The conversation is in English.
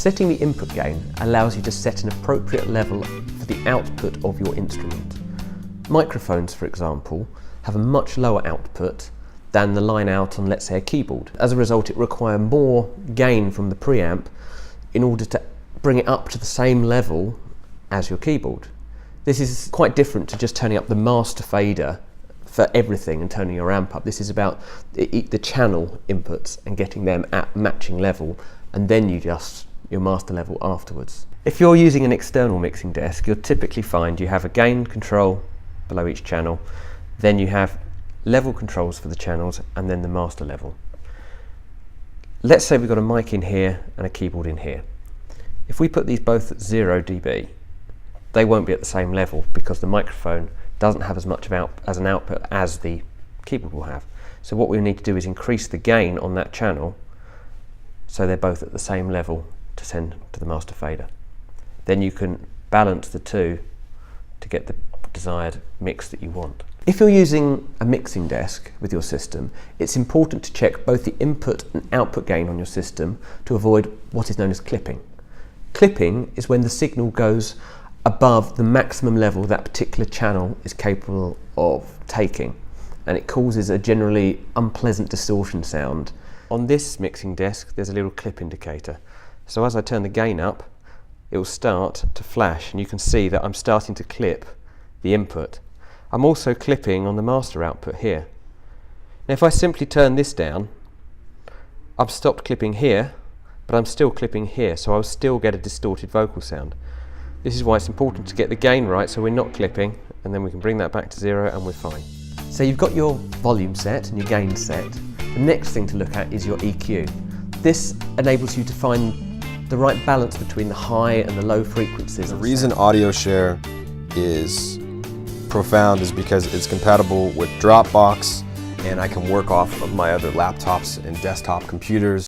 Setting the input gain allows you to set an appropriate level for the output of your instrument. Microphones, for example, have a much lower output than the line out on, let's say, a keyboard. As a result, it requires more gain from the preamp in order to bring it up to the same level as your keyboard. This is quite different to just turning up the master fader for everything and turning your amp up. This is about the channel inputs and getting them at matching level, and then you adjust your master level afterwards. If you're using an external mixing desk, you'll typically find you have a gain control below each channel, then you have level controls for the channels, and then the master level. Let's say we've got a mic in here and a keyboard in here. If we put these both at 0 dB, they won't be at the same level because the microphone doesn't have as much as an output as the keyboard will have. So what we need to do is increase the gain on that channel so they're both at the same level to send to the master fader. Then you can balance the two to get the desired mix that you want. If you're using a mixing desk with your system, it's important to check both the input and output gain on your system to avoid what is known as clipping. Clipping is when the signal goes above the maximum level that particular channel is capable of taking, and it causes a generally unpleasant distortion sound. On this mixing desk there's a little clip indicator, so as I turn the gain up it will start to flash, and you can see that I'm starting to clip the input. I'm also clipping on the master output here. Now if I simply turn this down, I've stopped clipping here, but I'm still clipping here, so I'll still get a distorted vocal sound. This is why it's important to get the gain right so we're not clipping, and then we can bring that back to 0 and we're fine. So you've got your volume set and your gain set. The next thing to look at is your EQ. This enables you to find the right balance between the high and the low frequencies. The reason AudioShare is profound is because it's compatible with Dropbox, and I can work off of my other laptops and desktop computers.